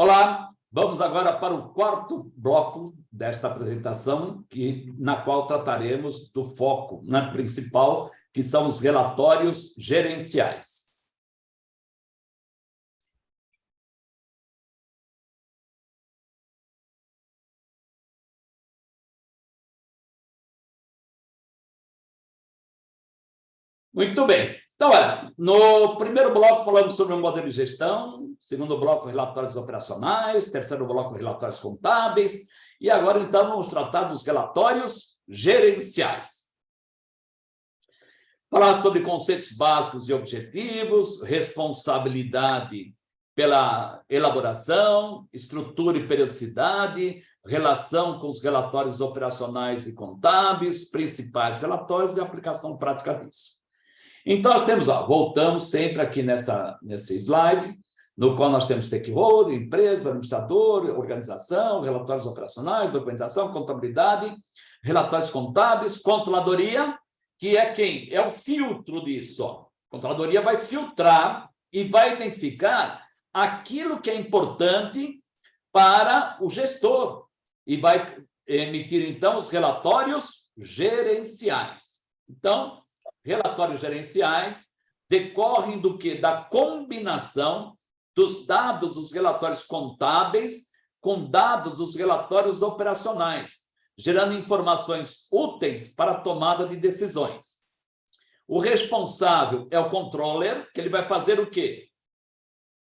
Olá, vamos agora para o quarto bloco desta apresentação, na qual trataremos do foco principal, que são os relatórios gerenciais. Muito bem. Então, olha, no primeiro bloco falamos sobre o modelo de gestão, segundo bloco, relatórios operacionais, terceiro bloco, relatórios contábeis, e agora, então, vamos tratar dos relatórios gerenciais. Falar sobre conceitos básicos e objetivos, responsabilidade pela elaboração, estrutura e periodicidade, relação com os relatórios operacionais e contábeis, principais relatórios e aplicação prática disso. Então, nós temos, voltamos sempre aqui nesse slide, no qual nós temos stakeholder, empresa, administrador, organização, relatórios operacionais, documentação, contabilidade, relatórios contábeis, controladoria, que é quem? É o filtro disso. A controladoria vai filtrar e vai identificar aquilo que é importante para o gestor e vai emitir, então, os relatórios gerenciais. Então, relatórios gerenciais decorrem do quê? Da combinação dos dados dos relatórios contábeis com dados dos relatórios operacionais, gerando informações úteis para a tomada de decisões. O responsável é o controller, que ele vai fazer o quê?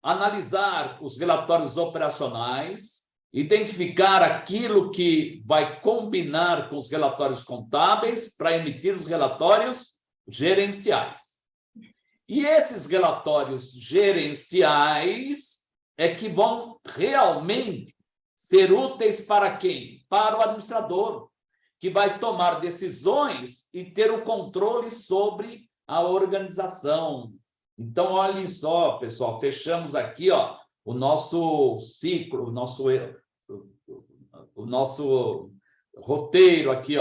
Analisar os relatórios operacionais, identificar aquilo que vai combinar com os relatórios contábeis para emitir os relatórios gerenciais. E esses relatórios gerenciais é que vão realmente ser úteis para quem? Para o administrador, que vai tomar decisões e ter o controle sobre a organização. Então, olhem só, pessoal, fechamos aqui o nosso ciclo, o nosso roteiro aqui,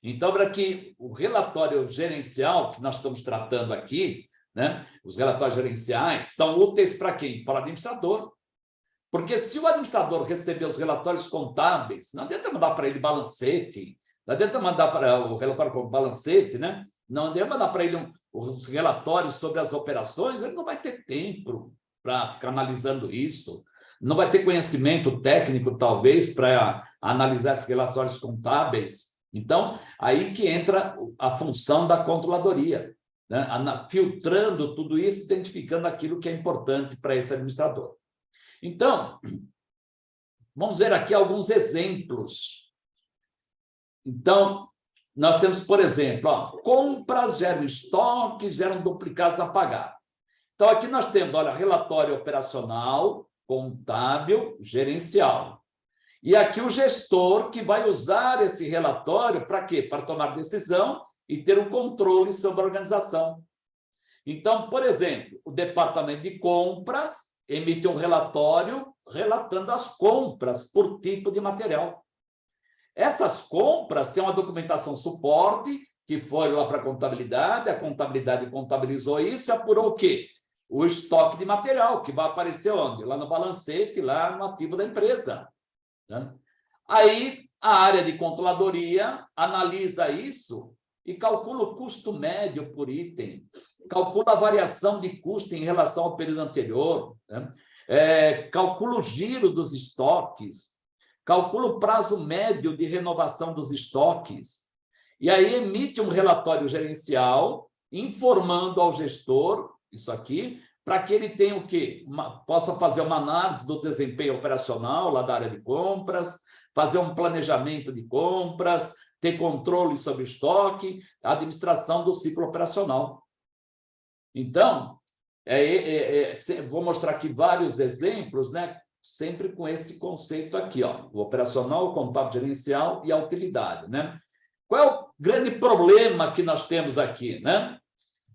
Então, para que o relatório gerencial que nós estamos tratando aqui, os relatórios gerenciais, são úteis para quem? Para o administrador. Porque se o administrador receber os relatórios contábeis, não adianta mandar para ele balancete, não adianta mandar para o relatório com balancete, Não adianta mandar para ele os relatórios sobre as operações, ele não vai ter tempo para ficar analisando isso, não vai ter conhecimento técnico, talvez, para analisar esses relatórios contábeis. Então, aí que entra a função da controladoria, filtrando tudo isso, identificando aquilo que é importante para esse administrador. Então, vamos ver aqui alguns exemplos. Então, nós temos, por exemplo, compras geram estoque, geram duplicados a pagar. Então, aqui nós temos, olha, relatório operacional, contábil, gerencial. E aqui o gestor que vai usar esse relatório para quê? Para tomar decisão e ter o controle sobre a organização. Então, por exemplo, o departamento de compras emite um relatório relatando as compras por tipo de material. Essas compras têm uma documentação suporte que foi lá para a contabilidade contabilizou isso e apurou o quê? O estoque de material, que vai aparecer onde? Lá no balancete, lá no ativo da empresa. Aí, a área de controladoria analisa isso e calcula o custo médio por item, calcula a variação de custo em relação ao período anterior, calcula o giro dos estoques, calcula o prazo médio de renovação dos estoques, e aí emite um relatório gerencial informando ao gestor, isso aqui, para que ele tenha o quê? Possa fazer uma análise do desempenho operacional lá da área de compras, fazer um planejamento de compras, ter controle sobre o estoque, a administração do ciclo operacional. Então, vou mostrar aqui vários exemplos, sempre com esse conceito aqui, o operacional, o contábil gerencial e a utilidade. Qual é o grande problema que nós temos aqui?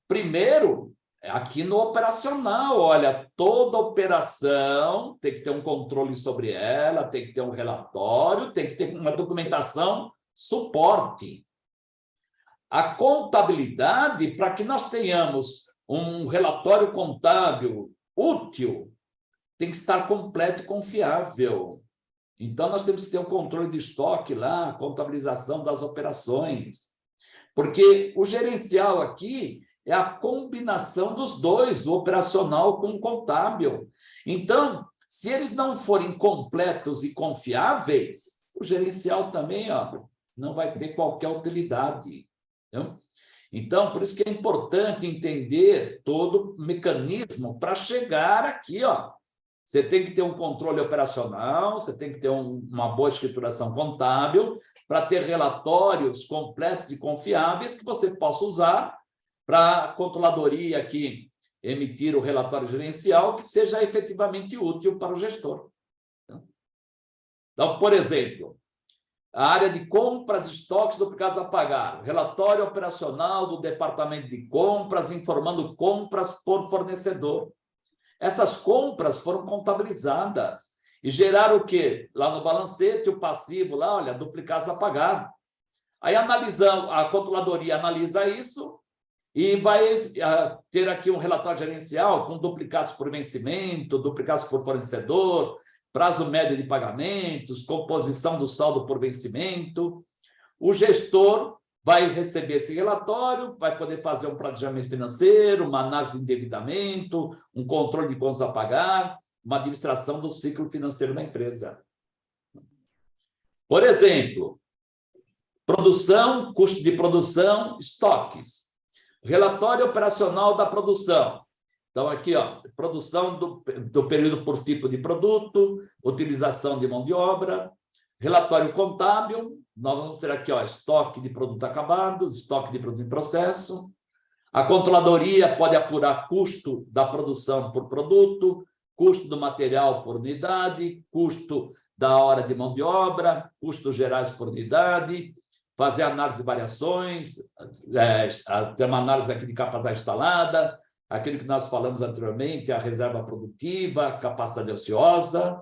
Primeiro, aqui no operacional, olha, toda operação tem que ter um controle sobre ela, tem que ter um relatório, tem que ter uma documentação suporte. A contabilidade, para que nós tenhamos um relatório contábil útil, tem que estar completo e confiável. Então, nós temos que ter um controle de estoque lá, contabilização das operações. Porque o gerencial aqui é a combinação dos dois, o operacional com o contábil. Então, se eles não forem completos e confiáveis, o gerencial também não vai ter qualquer utilidade. Entendeu? Então, por isso que é importante entender todo o mecanismo para chegar aqui. Você tem que ter um controle operacional, você tem que ter uma boa escrituração contábil para ter relatórios completos e confiáveis que você possa usar para a controladoria aqui emitir o relatório gerencial que seja efetivamente útil para o gestor. Então, por exemplo, a área de compras, estoques duplicados a pagar, relatório operacional do departamento de compras informando compras por fornecedor. Essas compras foram contabilizadas e geraram o quê? Lá no balancete, o passivo, lá, olha, duplicados a pagar. Aí a controladoria analisa isso e vai ter aqui um relatório gerencial com duplicados por vencimento, duplicados por fornecedor, prazo médio de pagamentos, composição do saldo por vencimento. O gestor vai receber esse relatório, vai poder fazer um planejamento financeiro, uma análise de endividamento, um controle de contas a pagar, uma administração do ciclo financeiro da empresa. Por exemplo, produção, custo de produção, estoques. Relatório operacional da produção. Então, aqui, produção do período por tipo de produto, utilização de mão de obra, relatório contábil, nós vamos ter aqui, estoque de produto acabado, estoque de produto em processo. A controladoria pode apurar custo da produção por produto, custo do material por unidade, custo da hora de mão de obra, custos gerais por unidade, fazer análise de variações, ter uma análise aqui de capacidade instalada, aquilo que nós falamos anteriormente, a reserva produtiva, a capacidade ociosa.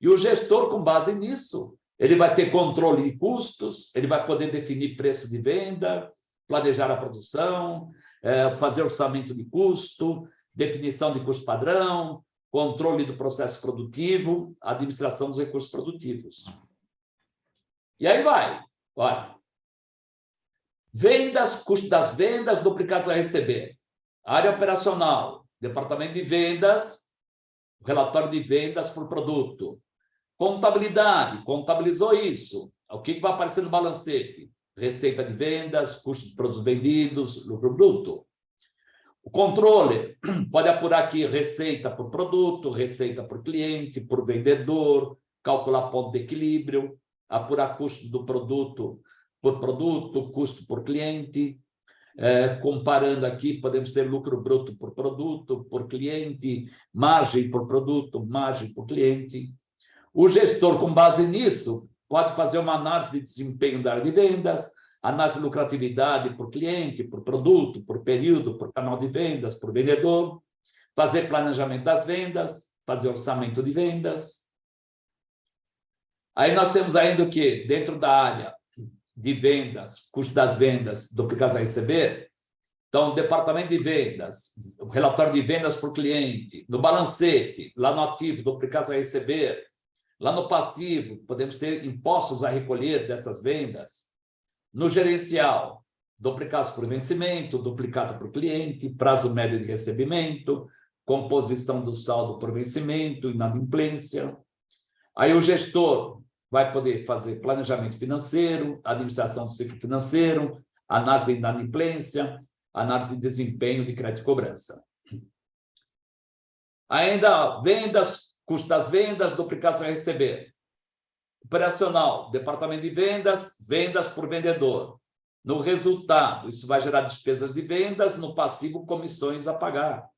E o gestor, com base nisso, ele vai ter controle de custos, ele vai poder definir preço de venda, planejar a produção, fazer orçamento de custo, definição de custo padrão, controle do processo produtivo, administração dos recursos produtivos. E aí vai. Olha, vendas, custo das vendas, duplicados a receber. Área operacional, departamento de vendas, relatório de vendas por produto. Contabilidade, contabilizou isso. O que vai aparecer no balancete? Receita de vendas, custos de produtos vendidos, lucro bruto. O controle pode apurar aqui receita por produto, receita por cliente, por vendedor, calcular ponto de equilíbrio, apurar custo do produto por produto, custo por cliente. Comparando aqui, podemos ter lucro bruto por produto, por cliente, margem por produto, margem por cliente. O gestor, com base nisso, pode fazer uma análise de desempenho da área de vendas, análise de lucratividade por cliente, por produto, por período, por canal de vendas, por vendedor, fazer planejamento das vendas, fazer orçamento de vendas. Aí nós temos ainda o quê? Dentro da área de vendas, custo das vendas, duplicados a receber. Então, departamento de vendas, relatório de vendas por cliente, no balancete, lá no ativo, duplicados a receber. Lá no passivo, podemos ter impostos a recolher dessas vendas. No gerencial, duplicados por vencimento, duplicado por cliente, prazo médio de recebimento, composição do saldo por vencimento, inadimplência. Aí o gestor vai poder fazer planejamento financeiro, administração do ciclo financeiro, análise de inadimplência, análise de desempenho de crédito e cobrança. Ainda vendas, custo das vendas, duplicados a receber. Operacional, departamento de vendas, vendas por vendedor. No resultado, isso vai gerar despesas de vendas, no passivo, comissões a pagar.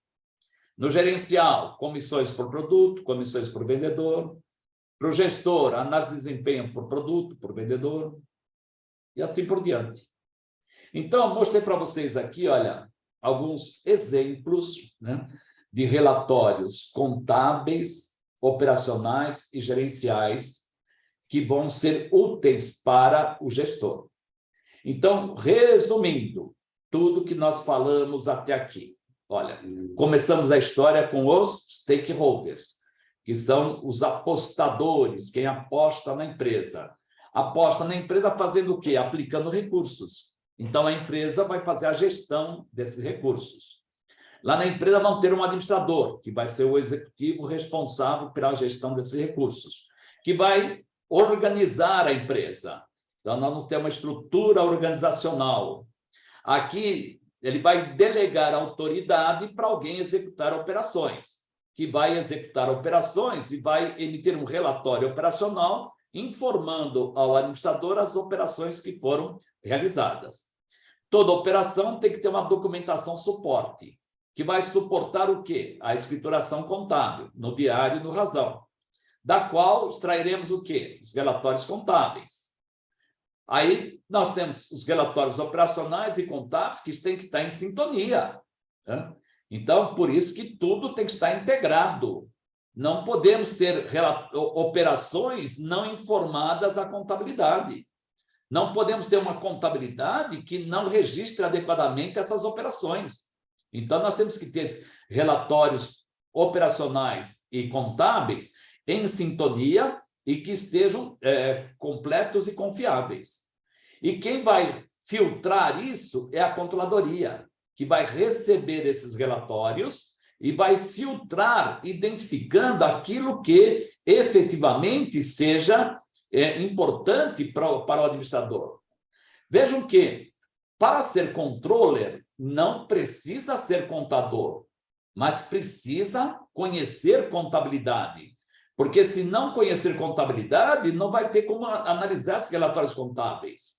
No gerencial, comissões por produto, comissões por vendedor. Para o gestor, análise de desempenho por produto, por vendedor, e assim por diante. Então, mostrei para vocês aqui, olha, alguns exemplos, né, de relatórios contábeis, operacionais e gerenciais que vão ser úteis para o gestor. Então, resumindo, tudo que nós falamos até aqui. Olha, começamos a história com os stakeholders. que são os apostadores, quem aposta na empresa. Aposta na empresa fazendo o quê? Aplicando recursos. Então, a empresa vai fazer a gestão desses recursos. Lá na empresa vão ter um administrador, que vai ser o executivo responsável pela gestão desses recursos, que vai organizar a empresa. Então, nós vamos ter uma estrutura organizacional. Aqui, ele vai delegar autoridade para alguém executar operações, que vai executar operações e vai emitir um relatório operacional informando ao administrador as operações que foram realizadas. Toda operação tem que ter uma documentação suporte, que vai suportar o quê? A escrituração contábil, no diário e no razão, da qual extrairemos o quê? Os relatórios contábeis. Aí nós temos os relatórios operacionais e contábeis que têm que estar em sintonia, né? Então, por isso que tudo tem que estar integrado. Não podemos ter operações não informadas à contabilidade. Não podemos ter uma contabilidade que não registre adequadamente essas operações. Então, nós temos que ter relatórios operacionais e contábeis em sintonia e que estejam completos e confiáveis. E quem vai filtrar isso é a controladoria, que vai receber esses relatórios e vai filtrar, identificando aquilo que efetivamente seja importante para o administrador. Vejam que, para ser controller, não precisa ser contador, mas precisa conhecer contabilidade. Porque se não conhecer contabilidade, não vai ter como analisar esses relatórios contábeis.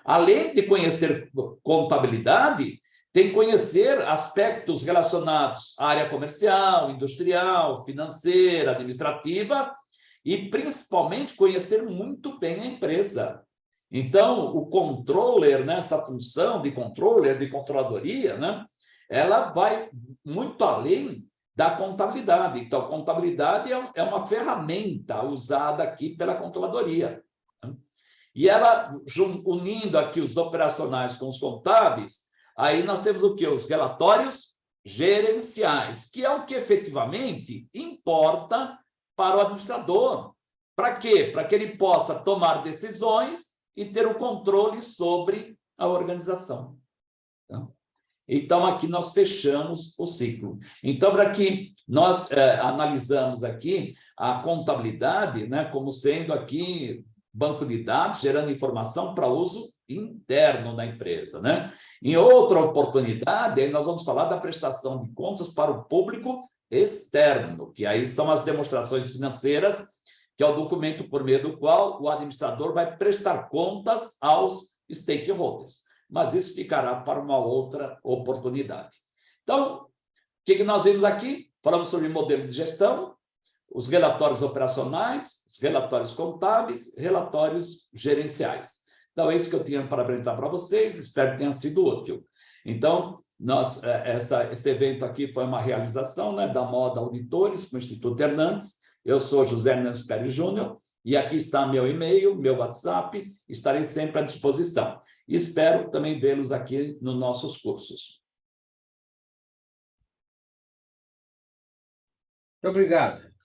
Além de conhecer contabilidade, tem que conhecer aspectos relacionados à área comercial, industrial, financeira, administrativa e, principalmente, conhecer muito bem a empresa. Então, o controller, né, essa função de controller, de controladoria, né, ela vai muito além da contabilidade. Então, a contabilidade é uma ferramenta usada aqui pela controladoria, né? E ela, unindo aqui os operacionais com os contábeis, aí nós temos o quê? Os relatórios gerenciais, que é o que efetivamente importa para o administrador. Para quê? Para que ele possa tomar decisões e ter o controle sobre a organização. Então, aqui nós fechamos o ciclo. Então, para que nós analisamos aqui a contabilidade, né, como sendo aqui banco de dados, gerando informação para uso interno da empresa, né? Em outra oportunidade, aí nós vamos falar da prestação de contas para o público externo, que aí são as demonstrações financeiras, que é o documento por meio do qual o administrador vai prestar contas aos stakeholders. Mas isso ficará para uma outra oportunidade. Então, o que nós vimos aqui? Falamos sobre modelo de gestão, os relatórios operacionais, os relatórios contábeis, relatórios gerenciais. Então, é isso que eu tinha para apresentar para vocês, espero que tenha sido útil. Então, esse evento aqui foi uma realização, né, da Moda Auditores, com o Instituto Hernandes. Eu sou José Hernandes Pérez Júnior, e aqui está meu e-mail, meu WhatsApp, estarei sempre à disposição. E espero também vê-los aqui nos nossos cursos. Muito obrigado.